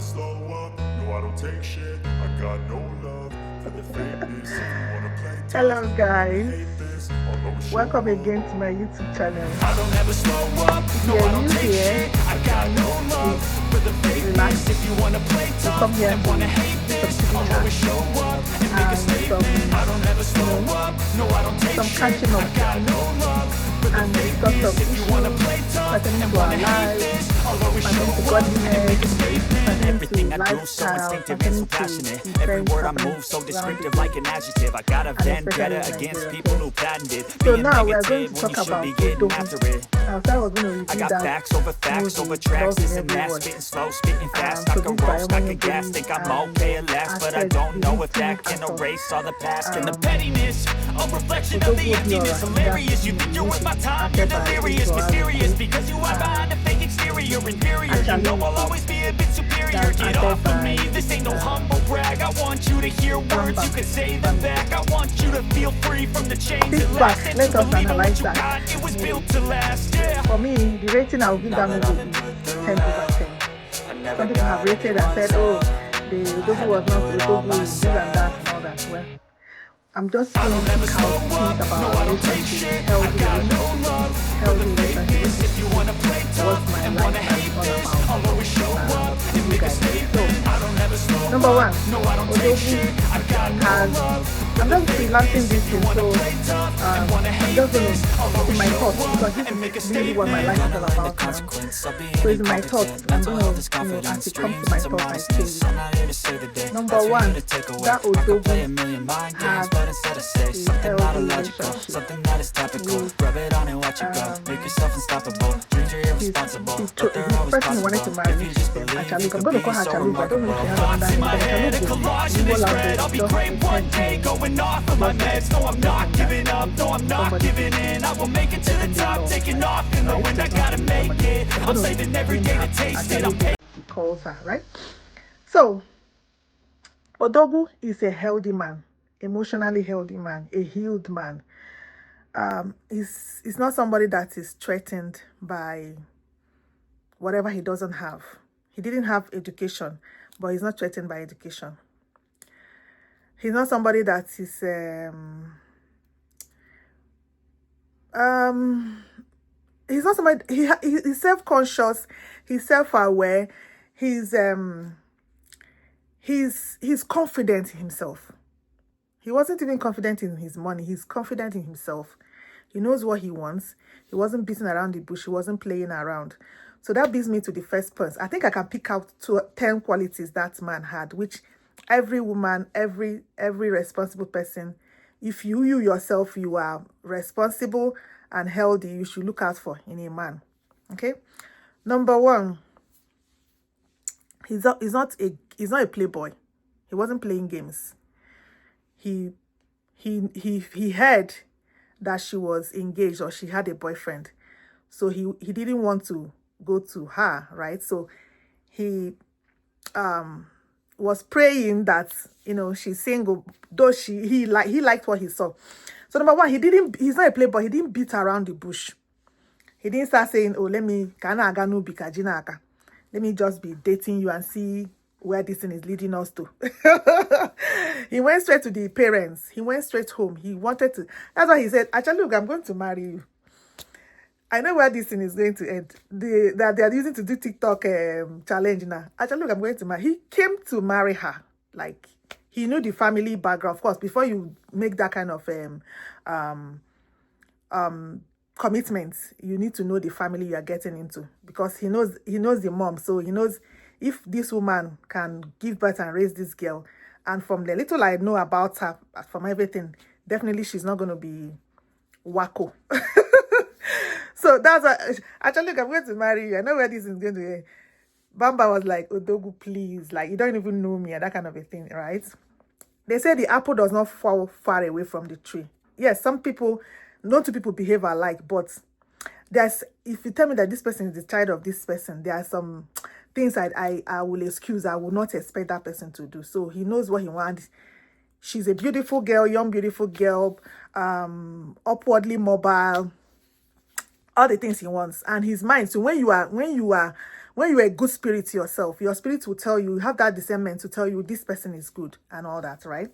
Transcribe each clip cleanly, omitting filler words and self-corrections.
never slow up, no I don't take shit. I got no love for the fakeness. If you wanna play tough, Hello, you guys. hate this. I'll always show Welcome up. again to my YouTube channel. I don't ever slow up, If no you're I don't new take here, shit. I got no love please for the relax. fakeness. If you wanna play You tough come here and wanna hate to this, some I'll chat always show up and make a and statement. I don't ever slow up, no I don't take some shit. catching I up got no love for the and discuss fakeness. some If you wanna issues play tough pertaining and to our wanna hate lives, this, I'll always show pertaining to up and godliness, make a statement. pertaining to Everything I do so lifestyle, instinctive and so pertaining to passionate. Every events word I happening move so around the descriptive globe, like an adjective. I got a and especially vendetta in against Nigeria. people Okay? who patented So being now we are going negative to when you talk should about be getting Odogu. after it. I said I was going to I review got that facts over movie, tracks, Love in this and Every that, Word, spitting slow, spitting fast. I can produced by roast, I can Omani gas, Boli think I'm and okay at last, but I acted don't the know lead if two lead that can actors. erase all the past and the Um, pettiness. A reflection of the Odogu emptiness, Obiora, hilarious. that's You think you're worth my time, you're acted by delirious, Uzo mysterious, Aluko. because you are behind a fake exterior, inferior. You know Actually, I'll always be a bit superior. that's Get acted off of by me, this ain't no humble brag. I want you to hear words, you can say them back. I want you to feel free from the chains Sit that back, last, and let to us believe in what analyze you that got. It was movie. built to last, yeah. For me, the rating I will give that movie is 10 over 10. Some people have rated and said, oh, the Odogu was not Odogu, this and that and all that. Well, I'm just going to pick out things about relationships, healthy relationships, what my life is all about. You guys. So, number one, Odogu has, I'm just freelancing this thing, so I'm just going to, in my thoughts, because this is really what my life is all about now. So it's my thoughts, I'm going to, as it comes to my thoughts, I say it. Number one, that Odogu has a healthy relationship with his person he wanted to marry. Actually, I'm going to call her Chaluba. I don't know if she has another name, but Chaluba, Igbo language, just pretend going off of my meds. No, I'm not giving up. No, I'm not giving in. I will make it to the top, taking off, and knowing I gotta make it. I'm saving every day to taste it. I'm calls her, right? So, Odogu is a healthy man, emotionally healthy man, a healed man. He's not somebody that is threatened by whatever he doesn't have. He didn't have education, but he's not threatened by education. He's not somebody that is he's not somebody, he's self-conscious, he's self-aware, he's confident in himself. He wasn't even confident in his money, he's confident in himself. He knows what he wants. He wasn't beating around the bush, he wasn't playing around. So that brings me to the first point. I think I can pick out 10 qualities that man had, which every woman, every responsible person, if you yourself, you are responsible and healthy, you should look out for in a man. Okay? Number one, he's not a playboy. He wasn't playing games. He heard that she was engaged or she had a boyfriend. So he didn't want to go to her, right? So he was praying that, she's single, though he liked what he saw. So number one, he's not a playboy. He didn't beat around the bush. He didn't start saying, oh, let me just be dating you and see where this thing is leading us to. He went straight to the parents. He went straight home. He wanted to. That's why he said, actually, look, I'm going to marry you. I know where this thing is going to end. That they are using to do TikTok challenge now. Actually, look, I'm going to marry. He came to marry her. Like, he knew the family background. Of course, before you make that kind of commitment, you need to know the family you are getting into, because he knows the mom. So he knows if this woman can give birth and raise this girl. And from the little I know about her, from everything, definitely she's not going to be wacko. So that's why, actually, look, I'm going to marry you. I know where this is going to end. Bamba was like, Odogu, please, like, you don't even know me, and that kind of a thing, right? They say the apple does not fall far away from the tree. Yes, no two people behave alike, but if you tell me that this person is the child of this person, there are some things I will excuse. I will not expect that person to do. So he knows what he wants. She's a beautiful girl, young, beautiful girl, upwardly mobile, all the things he wants. And his mind. So when you are when you're a good spirit yourself, your spirit will tell you, you have that discernment to tell you this person is good and all that, right?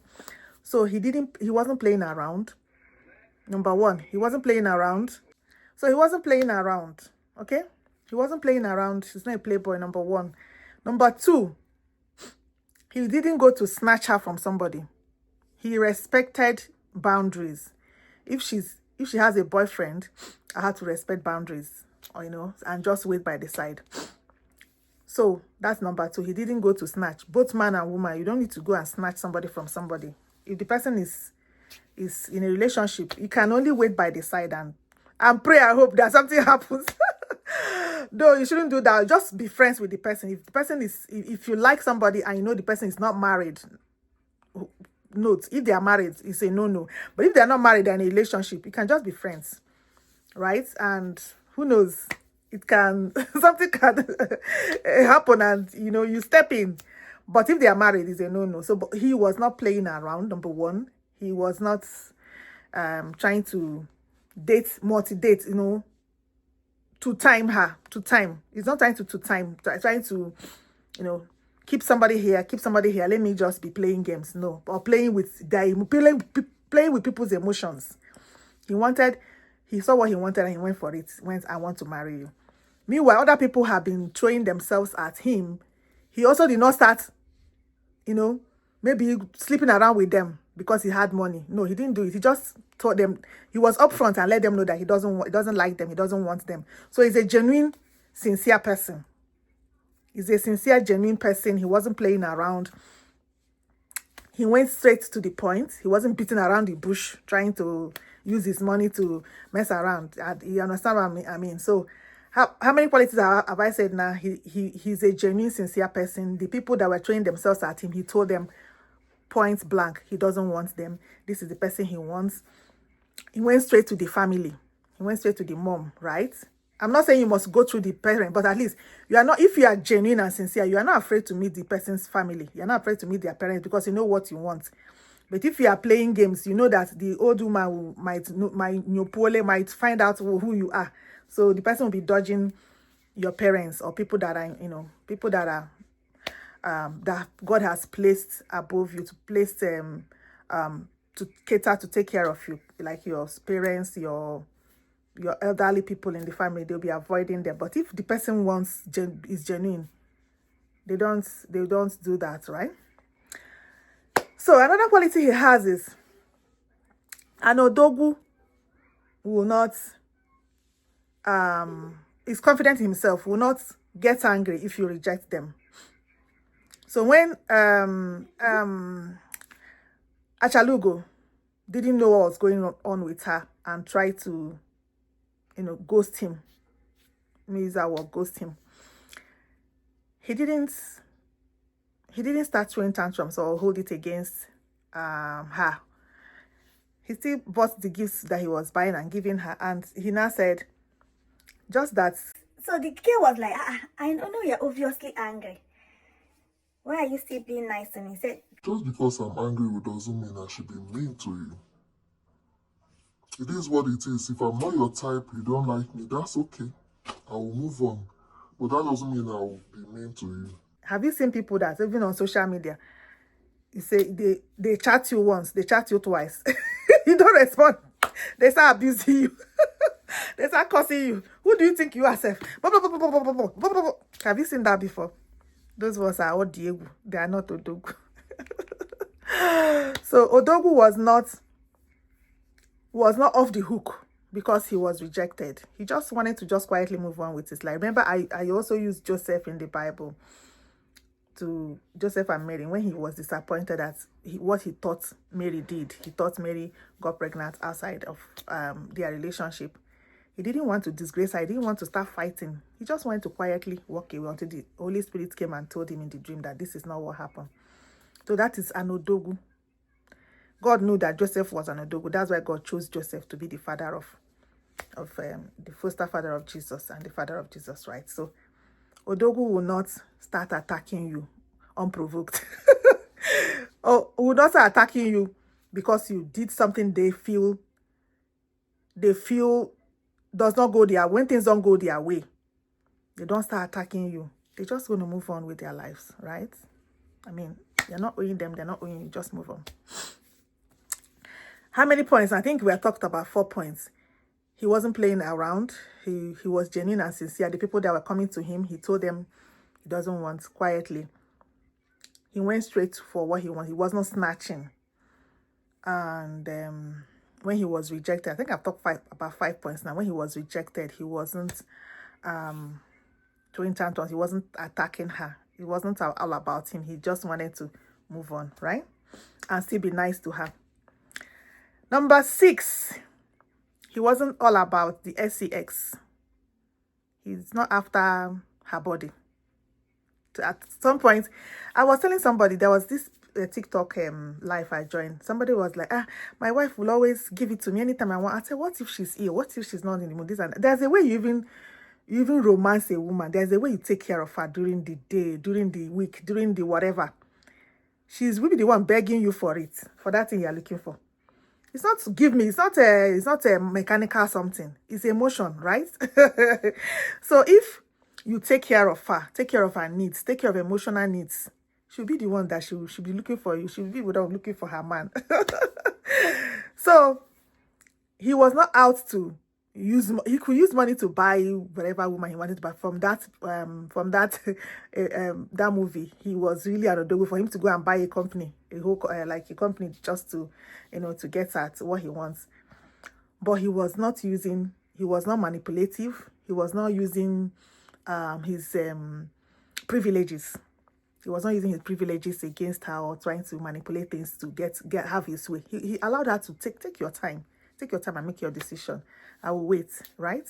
So he wasn't playing around. Number one, he wasn't playing around. So he wasn't playing around, okay? He wasn't playing around. He's not a playboy, number one. Number two, he didn't go to snatch her from somebody. He respected boundaries. If she has a boyfriend, I have to respect boundaries, or, and just wait by the side. So that's number two. He didn't go to snatch. Both man and woman, you don't need to go and snatch somebody from somebody. If the person is in a relationship, you can only wait by the side and pray and hope that something happens. Though you shouldn't do that. Just be friends with the person. If the person if you like somebody and you know the person is not married, note, if they are married, it's a no. But if they are not married, they're in a relationship, you can just be friends, right? And who knows, it can something can happen, and you step in. But if they are married, it's a no. So but he was not playing around. Number one, he was not trying to multi-date, to time her, he's not trying to time, trying to keep somebody here, let me just be playing games. No. Or playing with people's emotions. He saw what he wanted and he went for it. I want to marry you. Meanwhile, other people have been throwing themselves at him. He also did not start, maybe sleeping around with them because he had money. No, he didn't do it. He just told them, he was upfront and let them know that he doesn't like them, he doesn't want them. So he's a genuine, sincere person. He's a sincere, genuine person. He wasn't playing around. He went straight to the point. He wasn't beating around the bush, trying to use his money to mess around. You understand what I mean? So how many qualities have I said now? He's a genuine, sincere person. The people that were throwing themselves at him, he told them point blank, he doesn't want them. This is the person he wants. He went straight to the family. He went straight to the mom, right? I'm not saying you must go through the parent, but at least if you are genuine and sincere, you are not afraid to meet the person's family. You're not afraid to meet their parents because you know what you want. But if you are playing games, you know that the old woman might find out who you are. So the person will be dodging your parents or people that are, people that are that God has placed above you, to cater, to take care of you, like your parents, your elderly people in the family. They'll be avoiding them. But if the person is genuine, they don't do that, right? So another quality he has is an Odogu will not is confident in himself, will not get angry if you reject them. So when Achalugo didn't know what was going on with her and tried to ghost him, Miza will ghost him, he didn't start throwing tantrums or hold it against her. He still bought the gifts that he was buying and giving her, and he now said just that. So the girl was like, I know you're obviously angry. Why are you still being nice to me? He said, just because I'm angry doesn't mean I should be mean to you. It is what it is. If I'm not your type, you don't like me, that's okay. I will move on. But that doesn't mean I will be mean to you. Have you seen people that, even on social media, you say they chat you once, they chat you twice. You don't respond. They start abusing you. They start cursing you. Who do you think you are, Seth? Have you seen that before? Those ones are all Diego. They are not Odogu. So Odogu was not off the hook because he was rejected. He just wanted to just quietly move on with his life. Remember, I also used Joseph in the Bible, to Joseph and Mary, when he was disappointed at what he thought Mary did. He thought Mary got pregnant outside of their relationship. He didn't want to disgrace her. He didn't want to start fighting. He just wanted to quietly walk away until the Holy Spirit came and told him in the dream that this is not what happened. So that is an Odogu. God knew that Joseph was an Odogu. That's why God chose Joseph to be the father of the foster father of Jesus and the father of Jesus, right? So Odogu will not start attacking you unprovoked. Or will not start attacking you because you did something they feel does not go their, when things don't go their way. they don't start attacking you, they're just going to move on with their lives, right? I mean, you're not owing them, they're not owing you, just move on. How many points? I think we have talked about 4 points. He wasn't playing around. He was genuine and sincere. The people that were coming to him, he told them he doesn't want quietly. He went straight for what he wanted. He was not snatching. And when he was rejected, I think I've talked about 5 points now. When he was rejected, he wasn't throwing tantrums. He wasn't attacking her. It wasn't all about him. He just wanted to move on, right? And still be nice to her. Number 6, he wasn't all about the sex. He's not after her body. At some point, I was telling somebody, there was this TikTok live I joined. Somebody was like, my wife will always give it to me anytime I want. I said, what if she's ill? What if she's not in the mood? There's a way you even romance a woman. There's a way you take care of her during the day, during the week, during the whatever. She's really the one begging you for it, for that thing you're looking for. It's not to give me. It's not a mechanical something. It's emotion, right? So if you take care of her needs, take care of emotional needs, she'll be the one that she'll be looking for you. She'll be without looking for her man. So he was not out to use. He could use money to buy whatever woman he wanted to buy. From that that movie, he was really an odogo for him to go and buy a company, a whole like a company, just to to get at what he wants. But he was not using. He was not manipulative. He was not using his privileges. He was not using his privileges against her or trying to manipulate things to have his way. He allowed her to take your time. Take your time and make your decision. I will wait, right?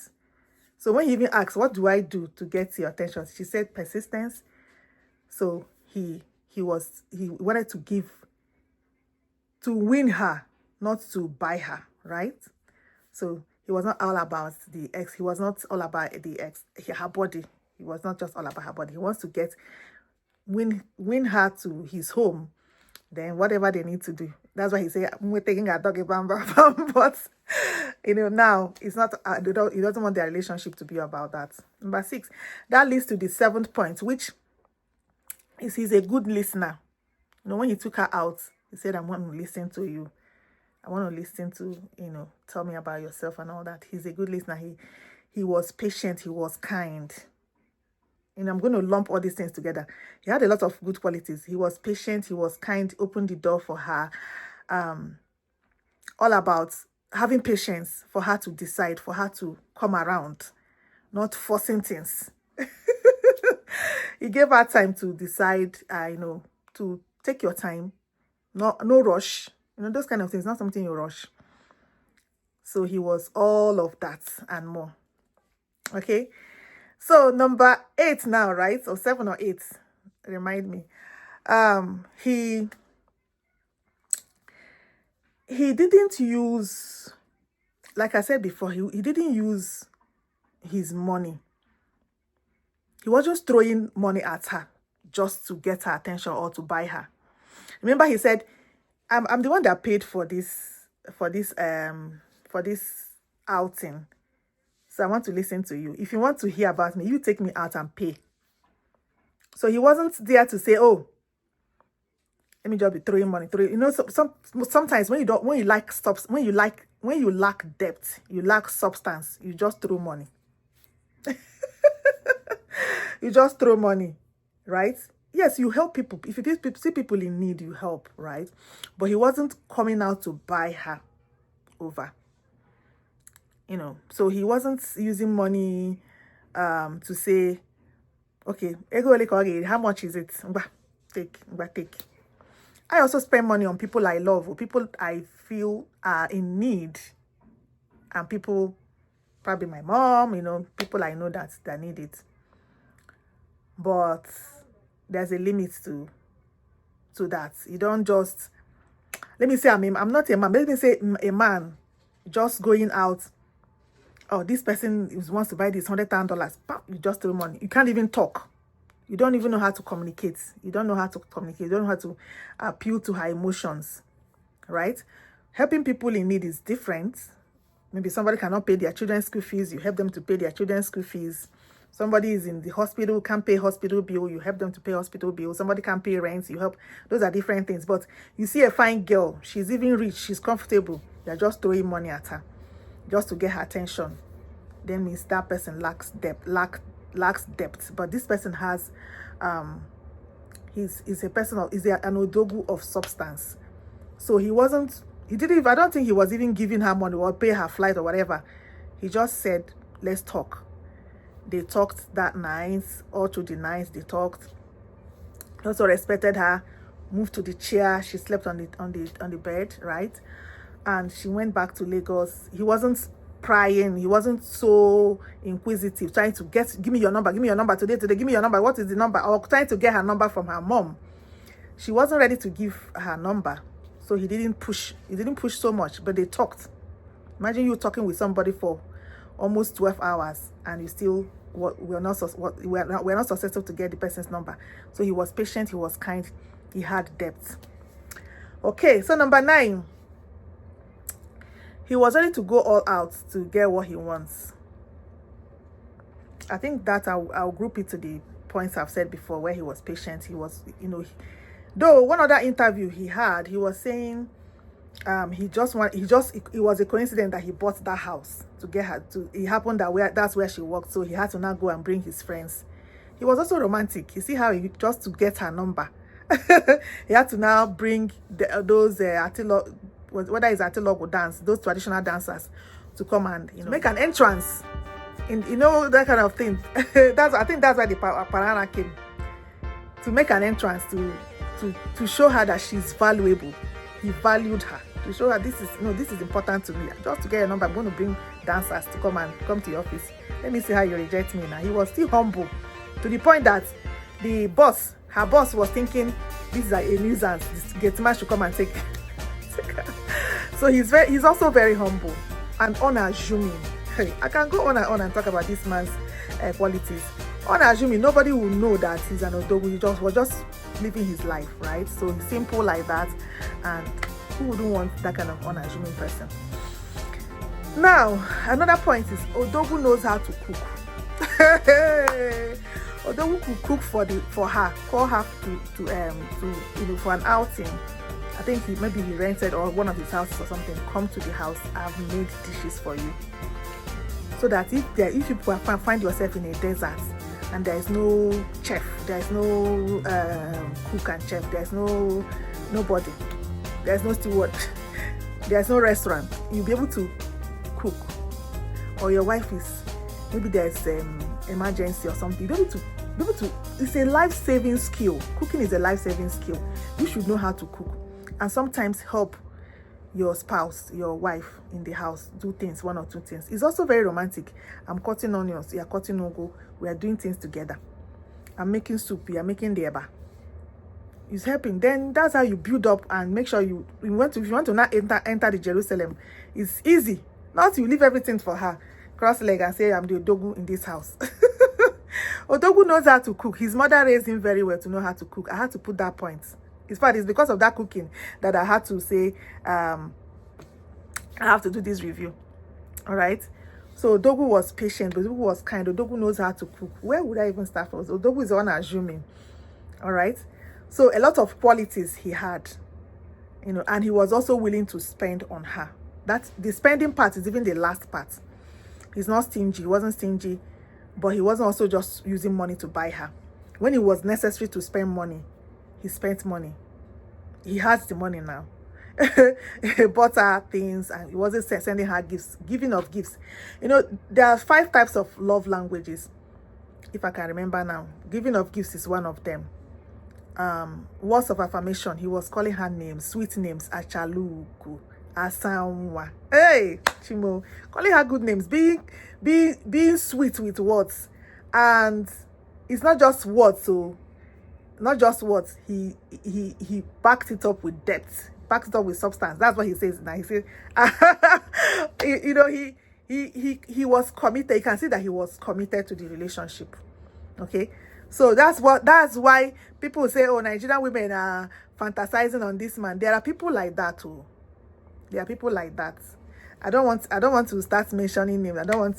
So when he even asked, what do I do to get your attention? She said persistence. So he wanted to win her, not to buy her, right? So he was not all about the ex. He was not all about the ex, her body. He was not just all about her body. He wants to win her to his home. Then whatever they need to do. That's why he said, we're taking a doggy bam. But now it's not. He doesn't want their relationship to be about that. Number 6, that leads to the 7th point, which is he's a good listener. When he took her out, he said, I want to listen to you. I want to listen to, tell me about yourself and all that. He's a good listener. He was patient. He was kind. I'm going to lump all these things together. He had a lot of good qualities. He was patient. He was kind. Opened the door for her. All about having patience for her to decide, for her to come around, not forcing things. He gave her time to decide, to take your time. No rush. Those kind of things, not something you rush. So he was all of that and more. Okay. So number 8 now, right? Or 7 or 8. Remind me. He didn't use, like I said before, he didn't use his money. He was just throwing money at her just to get her attention or to buy her. Remember, he said, I'm the one that paid for this outing. So I want to listen to you. If you want to hear about me, you take me out and pay. So he wasn't there to say, oh, let me just be throwing money. Sometimes when you lack depth, you lack substance, you just throw money. You just throw money, right? Yes, you help people. If you see people in need, you help, right? But he wasn't coming out to buy her over. So he wasn't using money to say, okay, how much is it? Take. I also spend money on people I love or people I feel are in need. And people, probably my mom, people I know that need it. But there's a limit to that. You don't just, let me say I'm not a man. Let me say a man just going out. Oh, this person wants to buy this $100,000. You just throw money. You can't even talk. You don't even know how to communicate. You don't know how to communicate. You don't know how to appeal to her emotions, right? Helping people in need is different. Maybe somebody cannot pay their children's school fees. You help them to pay their children's school fees. Somebody is in the hospital, can't pay hospital bill, you help them to pay hospital bill. Somebody can't pay rent, you help. Those are different things. But you see a fine girl, she's even rich, she's comfortable. You're just throwing money at her just to get her attention. Then means that person lacks depth. But this person has, he's a person of, is an odogu of substance. So he didn't, I don't think he was even giving her money or pay her flight or whatever. He just said, let's talk. They talked that night, all through the night they talked. He also respected her, moved to the chair, she slept on the bed, right? And she went back to Lagos. He wasn't prying, he wasn't so inquisitive, trying to give me your number today, give me your number, what is the number? Or trying to get her number from her mom. She wasn't ready to give her number, so he didn't push so much, but they talked. Imagine you talking with somebody for almost 12 hours and you still we're not successful to get the person's number. So he was patient, he was kind, he had depth. Okay, so number 9, he was ready to go all out to get what he wants. I think that I'll group it to the points I've said before, where he was patient. He was, though one other interview he had, he was saying it was a coincidence that he bought that house to get her to. It happened that's where she worked, so he had to now go and bring his friends. He was also romantic. You see how he, just to get her number, he had to now bring those whether it's Atilogo dance, those traditional dancers, to come and make an entrance in that kind of thing. I think that's why the Parana came, to make an entrance to show her that she's valuable. He valued her, to show her this is important to me. Just to get a number, I'm going to bring dancers to come to your office. Let me see how you reject me now. He was still humble, to the point that her boss was thinking, this is a nuisance, this Getman should come and take her. So he's also very humble and unassuming. Hey, I can go on and talk about this man's qualities. Unassuming, nobody will know that he's an odogu. He was just living his life, right? So he's simple like that, and who wouldn't want that kind of unassuming person? Now, another point is odogu knows how to cook. Odogu could cook for her, call her to for an outing. I think maybe he rented or one of his houses or something. Come to the house, I've made dishes for you. So that if you find yourself in a desert and there is no chef, there is no cook and chef, there is nobody, there is no steward, there is no restaurant, you'll be able to cook. Or your wife is, maybe there's emergency or something, you'll be able to. It's a life-saving skill. Cooking is a life-saving skill. You should know how to cook. And sometimes help your spouse, your wife in the house do things, 1 or 2 things. It's also very romantic. I'm cutting onions, you're cutting ugu, we are doing things together. I'm making soup, you're making the eba. It's helping. Then that's how you build up and make sure if you want to now enter the Jerusalem, it's easy. Not you leave everything for her, cross leg and say, I'm the odogu in this house. Odogu knows how to cook. His mother raised him very well to know how to cook. I had to put that point. In fact, it's because of that cooking that I had to say, I have to do this review. All right. So Odogu was patient, Odogu was kind. Odogu knows how to cook. Where would I even start from? Odogu is unassuming. All right. So a lot of qualities he had, and he was also willing to spend on her. That the spending part is even the last part. He's not stingy. He wasn't stingy, but he wasn't also just using money to buy her. When it was necessary to spend money, he spent money. He has the money now. He bought her things and he wasn't sending her gifts, giving of gifts. There are 5 types of love languages, if I can remember now. Giving of gifts is one of them. Words of affirmation, he was calling her names, sweet names, Achaluku, Asanwa. Hey, Chimo, calling her good names, being sweet with words. And it's not just words, so not just words, he backed it up with depth, backed it up with substance. That's what he says now. He says, he was committed. You can see that he was committed to the relationship. Okay, so that's why people say, oh, Nigerian women are fantasizing on this man. There are people like that too. There are people like that. I don't want to start mentioning names. I don't want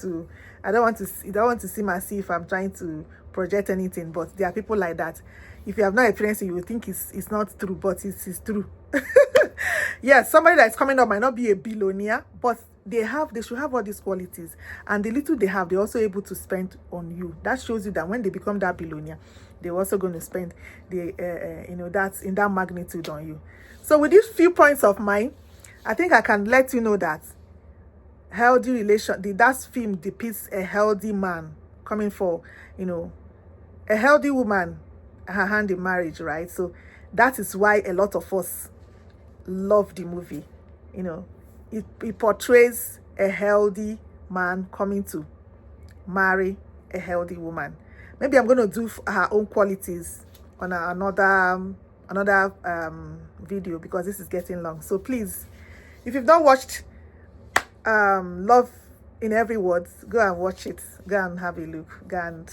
to seem as if I'm trying to project anything, but there are people like that. If you have not experienced it, you will think it's not true, but it's true. Yes, somebody that's coming up might not be a billionaire, but they should have all these qualities, and the little they have, they're also able to spend on you. That shows you that when they become that billionaire, they're also going to spend that's in that magnitude on you. So with these few points of mine, I think I can let you know that healthy relation, that film depicts a healthy man coming for, a healthy woman, her hand in marriage, right? So that is why a lot of us love the movie. It portrays a healthy man coming to marry a healthy woman. Maybe I'm going to do her own qualities on another video, because this is getting long. So please, if you've not watched Love in Every Word, go and watch it. Go and have a look. Go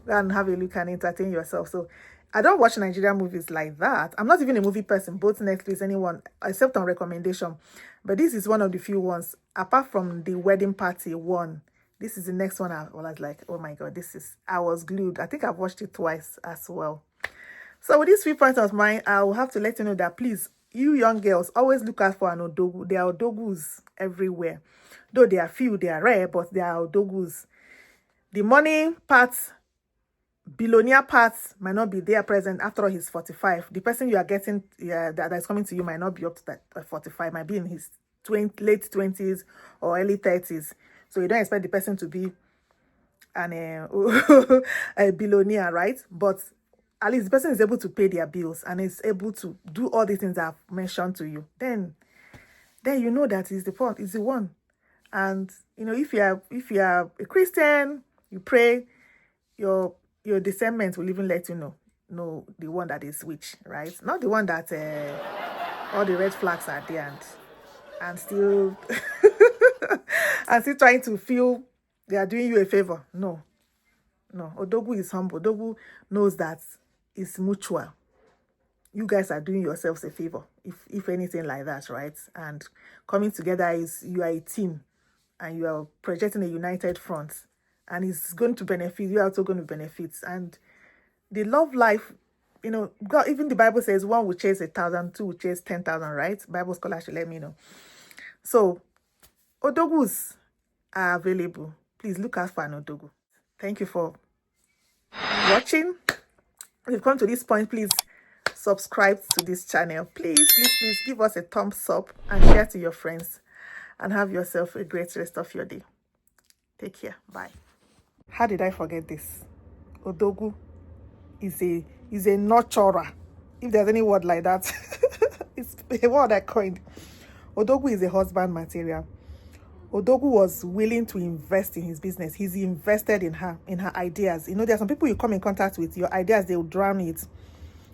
and have a look and entertain yourself. So I don't watch Nigerian movies like that. I'm not even a movie person, both Netflix, anyone, except on recommendation. But this is one of the few ones, apart from The Wedding Party 1. This is the next one. I was like, oh my God, I was glued. I think I've watched it twice as well. So with these 3 points of mine, I will have to let you know that, please, you young girls, always look out for an odogu. There are odogus everywhere. Though they are few, they are rare, but there are odogus. The money parts, billionaire parts might not be there present. After all, he's 45. The person you are getting that is coming to you might not be up to that 45. Might be in his late 20s or early 30s. So you don't expect the person to be a billionaire, right? But at least the person is able to pay their bills and is able to do all the things I've mentioned to you. Then you know that is the one. And if you are a Christian, you pray, your discernment will even let you know the one that is which, right? Not the one that all the red flags are there and still and still trying to feel they are doing you a favor. No. Odogu is humble. Odogu knows that it's mutual. You guys are doing yourselves a favor, if anything like that, right? And coming together is, you are a team and you are projecting a united front, and it's going to benefit. You are also going to benefit. And the love life, God, even the Bible says 1 will chase 1,000, 2 will chase 10,000, right? Bible scholars should let me know. So odogus are available. Please look out for an odogu. Thank you for watching. If you've come to this point, please subscribe to this channel. Please give us a thumbs up and share to your friends, and have yourself a great rest of your day. Take care. Bye. How did I forget this? Odogu is a nurturer. If there's any word like that, it's a word I coined. Odogu is a husband material. Odogu was willing to invest in his business. He's invested in her ideas. There are some people you come in contact with, your ideas, they will drown it,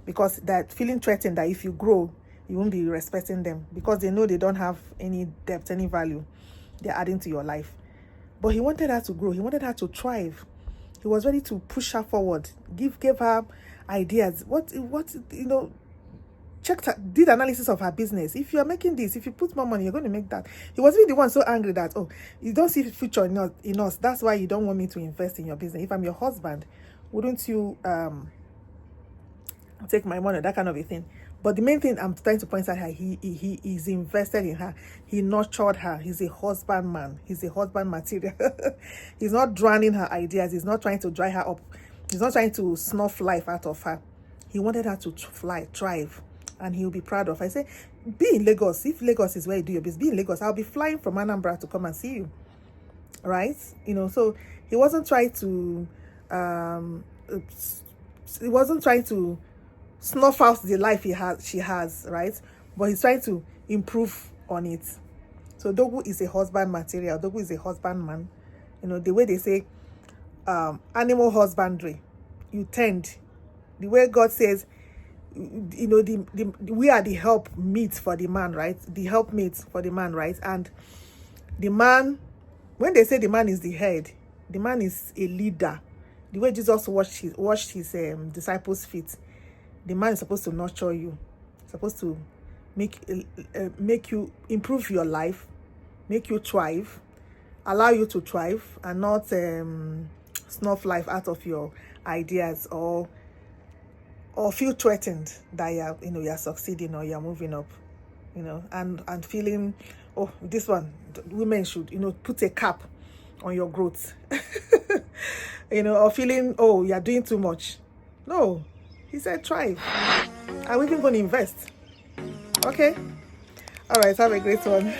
because they're feeling threatened that if you grow, you won't be respecting them, because they know they don't have any depth, any value they're adding to your life. But he wanted her to grow. He wanted her to thrive. He was ready to push her forward, gave her ideas. Did analysis of her business. If you are making this, if you put more money, you're going to make that. He was really the one so angry that, you don't see the future in us. That's why you don't want me to invest in your business. If I'm your husband, wouldn't you take my money? That kind of a thing. But the main thing I'm trying to point out here, he is invested in her. He nurtured her. He's a husband man. He's a husband material. He's not drowning her ideas. He's not trying to dry her up. He's not trying to snuff life out of her. He wanted her to thrive. And he'll be proud of her. I say, be in Lagos. If Lagos is where you do your business, be in Lagos. I'll be flying from Anambra to come and see you. Right? So he wasn't trying to snuff out the life she has, right? But he's trying to improve on it. So Odogu is a husband material. Odogu is a husband man. The way they say animal husbandry, you tend, the way God says, we are the help meet for the man, right? The help meet for the man, right? And the man, when they say the man is the head, the man is a leader. The way Jesus washed his disciples' feet, the man is supposed to nurture you, supposed to make you improve your life, make you thrive, allow you to thrive, and not snuff life out of your ideas, or feel threatened that you're succeeding or you're moving up, and feeling, oh, this one, women should, put a cap on your growth, or feeling, oh, you're doing too much. No, he said thrive. I'm even going to invest. Okay. All right. Have a great one.